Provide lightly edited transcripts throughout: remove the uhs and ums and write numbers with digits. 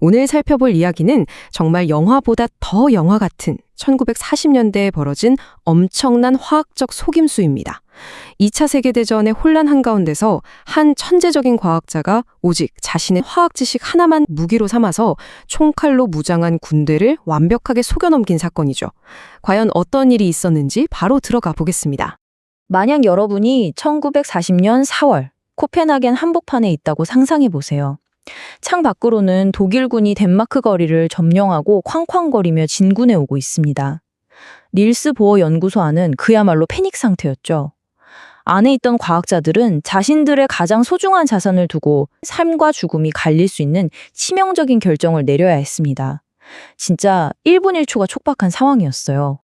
오늘 살펴볼 이야기는 정말 영화보다 더 영화 같은 1940년대에 벌어진 엄청난 화학적 속임수입니다. 2차 세계대전의 혼란 한가운데서 한 천재적인 과학자가 오직 자신의 화학 지식 하나만 무기로 삼아서 총칼로 무장한 군대를 완벽하게 속여넘긴 사건이죠. 과연 어떤 일이 있었는지 바로 들어가 보겠습니다. 만약 여러분이 1940년 4월 코펜하겐 한복판에 있다고 상상해 보세요. 창 밖으로는 독일군이 덴마크 거리를 점령하고 쾅쾅거리며 진군해 오고 있습니다. 닐스 보어 연구소 안은 그야말로 패닉 상태였죠. 안에 있던 과학자들은 자신들의 가장 소중한 자산을 두고 삶과 죽음이 갈릴 수 있는 치명적인 결정을 내려야 했습니다. 진짜 1분 1초가 촉박한 상황이었어요.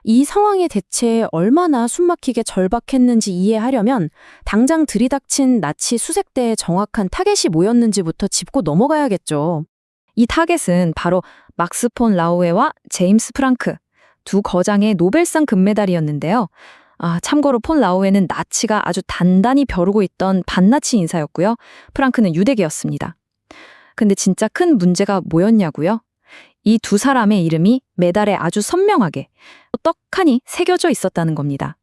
이 상황이 대체 얼마나 숨막히게 절박했는지 이해하려면 당장 들이닥친 나치 수색대의 정확한 타겟이 뭐였는지부터 짚고 넘어가야겠죠. 이 타겟은 바로 막스 폰 라우에와 제임스 프랑크, 두 거장의 노벨상 금메달이었는데요. 참고로 폰 라우에는 나치가 아주 단단히 벼르고 있던 반나치 인사였고요. 프랑크는 유대계였습니다. 근데 진짜 큰 문제가 뭐였냐고요? 이 두 사람의 이름이 메달에 아주 선명하게 떡하니 새겨져 있었다는 겁니다.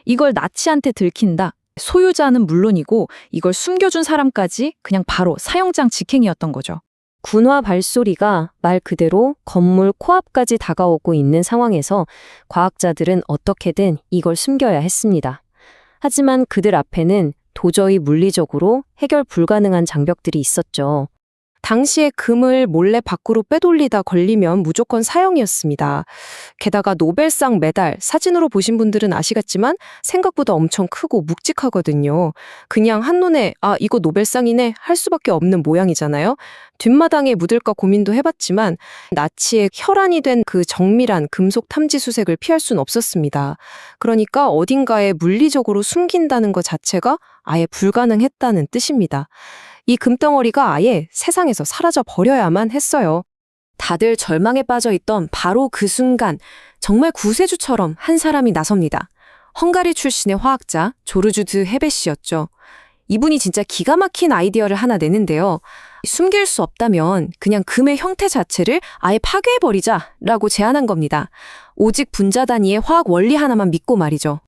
이걸 나치한테 들킨다. 소유자는 물론이고 이걸 숨겨준 사람까지 그냥 바로 사형장 직행이었던 거죠. 군화 발소리가 말 그대로 건물 코앞까지 다가오고 있는 상황에서 과학자들은 어떻게든 이걸 숨겨야 했습니다. 하지만 그들 앞에는 도저히 물리적으로 해결 불가능한 장벽들이 있었죠. 당시에 금을 몰래 밖으로 빼돌리다 걸리면 무조건 사형이었습니다. 게다가 노벨상 메달, 사진으로 보신 분들은 아시겠지만 생각보다 엄청 크고 묵직하거든요. 그냥 한눈에 이거 노벨상이네 할 수밖에 없는 모양이잖아요. 뒷마당에 묻을까 고민도 해봤지만 나치의 혈안이 된 그 정밀한 금속 탐지 수색을 피할 수는 없었습니다. 그러니까 어딘가에 물리적으로 숨긴다는 것 자체가 아예 불가능했다는 뜻입니다. 이 금덩어리가 아예 세상에서 사라져 버려야만 했어요. 다들 절망에 빠져 있던 바로 그 순간 정말 구세주처럼 한 사람이 나섭니다. 헝가리 출신의 화학자 조르주 드 헤베시였죠. 이분이 진짜 기가 막힌 아이디어를 하나 내는데요. 숨길 수 없다면 그냥 금의 형태 자체를 아예 파괴해버리자라고 제안한 겁니다. 오직 분자 단위의 화학 원리 하나만 믿고 말이죠.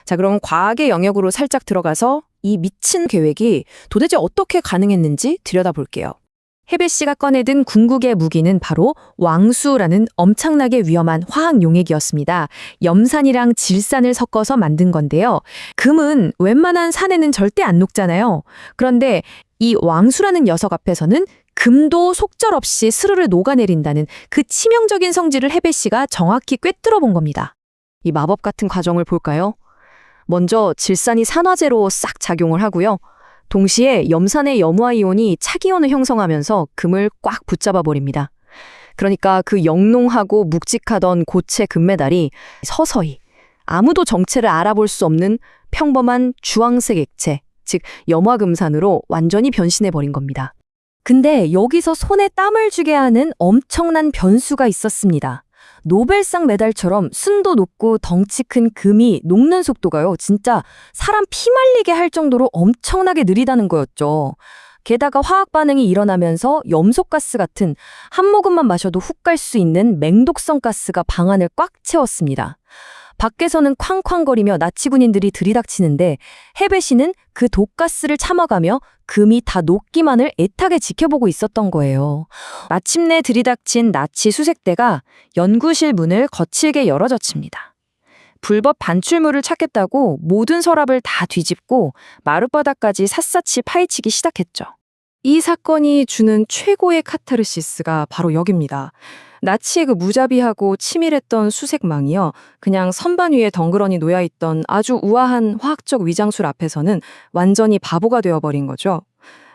자, 그럼 과학의 영역으로 살짝 들어가서 이 미친 계획이 도대체 어떻게 가능했는지 들여다볼게요. 헤베시가 꺼내든 궁극의 무기는 바로 왕수라는 엄청나게 위험한 화학 용액이었습니다. 염산이랑 질산을 섞어서 만든 건데요. 금은 웬만한 산에는 절대 안 녹잖아요. 그런데 이 왕수라는 녀석 앞에서는 금도 속절없이 스르르 녹아내린다는 그 치명적인 성질을 헤베시가 정확히 꿰뚫어 본 겁니다. 이 마법 같은 과정을 볼까요? 먼저 질산이 산화제로 싹 작용을 하고요. 동시에 염산의 염화이온이 차기온을 형성하면서 금을 꽉 붙잡아 버립니다. 그러니까 그 영롱하고 묵직하던 고체 금메달이 서서히 아무도 정체를 알아볼 수 없는 평범한 주황색 액체, 즉 염화금산으로 완전히 변신해 버린 겁니다. 근데 여기서 손에 땀을 쥐게 하는 엄청난 변수가 있었습니다. 노벨상 메달처럼 순도 높고 덩치 큰 금이 녹는 속도가요. 진짜 사람 피 말리게 할 정도로 엄청나게 느리다는 거였죠. 게다가 화학 반응이 일어나면서 염소가스 같은 한 모금만 마셔도 훅 갈 수 있는 맹독성 가스가 방안을 꽉 채웠습니다. 밖에서는 쾅쾅거리며 나치 군인들이 들이닥치는데 헤베시는 그 독가스를 참아가며 금이 다 녹기만을 애타게 지켜보고 있었던 거예요. 마침내 들이닥친 나치 수색대가 연구실 문을 거칠게 열어젖힙니다. 불법 반출물을 찾겠다고 모든 서랍을 다 뒤집고 마룻바닥까지 샅샅이 파헤치기 시작했죠. 이 사건이 주는 최고의 카타르시스가 바로 여기입니다. 나치의 그 무자비하고 치밀했던 수색망이요. 그냥 선반 위에 덩그러니 놓여있던 아주 우아한 화학적 위장술 앞에서는 완전히 바보가 되어버린 거죠.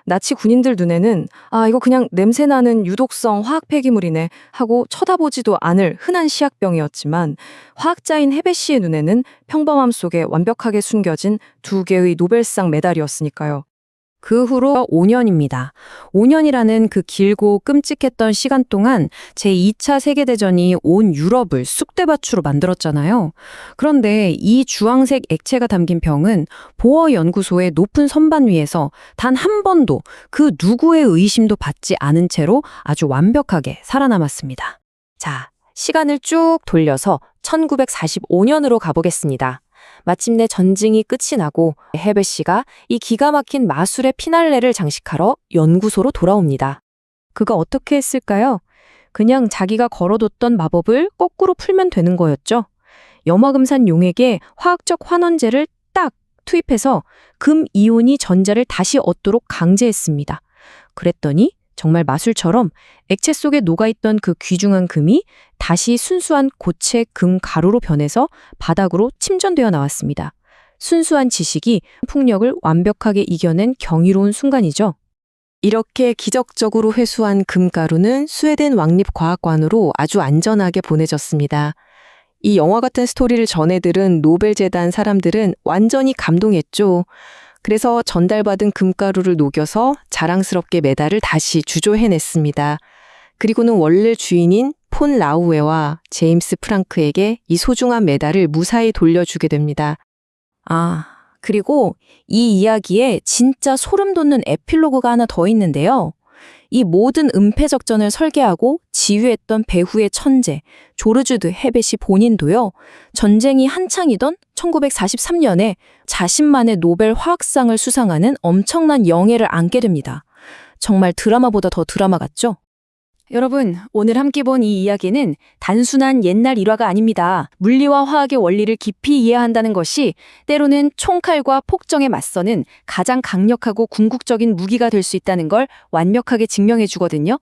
나치 군인들 눈에는 이거 그냥 냄새나는 유독성 화학 폐기물이네 하고 쳐다보지도 않을 흔한 시약병이었지만 화학자인 헤베시의 눈에는 평범함 속에 완벽하게 숨겨진 두 개의 노벨상 메달이었으니까요. 그 후로 5년입니다. 5년이라는 그 길고 끔찍했던 시간 동안 제2차 세계대전이 온 유럽을 쑥대밭으로 만들었잖아요. 그런데 이 주황색 액체가 담긴 병은 보어 연구소의 높은 선반 위에서 단 한 번도 그 누구의 의심도 받지 않은 채로 아주 완벽하게 살아남았습니다. 자, 시간을 쭉 돌려서 1945년으로 가보겠습니다. 마침내 전쟁이 끝이 나고 헤베 씨가 이 기가 막힌 마술의 피날레를 장식하러 연구소로 돌아옵니다. 그가 어떻게 했을까요? 그냥 자기가 걸어뒀던 마법을 거꾸로 풀면 되는 거였죠. 염화금산 용액에 화학적 환원제를 딱 투입해서 금 이온이 전자를 다시 얻도록 강제했습니다. 그랬더니 정말 마술처럼 액체 속에 녹아있던 그 귀중한 금이 다시 순수한 고체 금 가루로 변해서 바닥으로 침전되어 나왔습니다. 순수한 지식이 풍력을 완벽하게 이겨낸 경이로운 순간이죠. 이렇게 기적적으로 회수한 금가루는 스웨덴 왕립과학관으로 아주 안전하게 보내졌습니다. 이 영화 같은 스토리를 전해들은 노벨재단 사람들은 완전히 감동했죠. 그래서 전달받은 금가루를 녹여서 자랑스럽게 메달을 다시 주조해냈습니다. 그리고는 원래 주인인 폰 라우웨와 제임스 프랑크에게 이 소중한 메달을 무사히 돌려주게 됩니다. 그리고 이 이야기에 진짜 소름 돋는 에필로그가 하나 더 있는데요. 이 모든 은폐작전을 설계하고 지휘했던 배후의 천재, 조르주드 헤벳이 본인도요, 전쟁이 한창이던 1943년에 자신만의 노벨 화학상을 수상하는 엄청난 영예를 안게 됩니다. 정말 드라마보다 더 드라마 같죠? 여러분, 오늘 함께 본 이 이야기는 단순한 옛날 일화가 아닙니다. 물리와 화학의 원리를 깊이 이해한다는 것이 때로는 총칼과 폭정에 맞서는 가장 강력하고 궁극적인 무기가 될 수 있다는 걸 완벽하게 증명해 주거든요.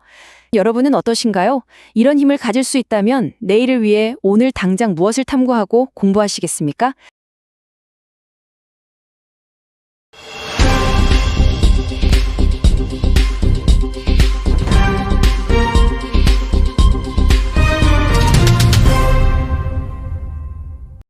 여러분은 어떠신가요? 이런 힘을 가질 수 있다면 내일을 위해 오늘 당장 무엇을 탐구하고 공부하시겠습니까?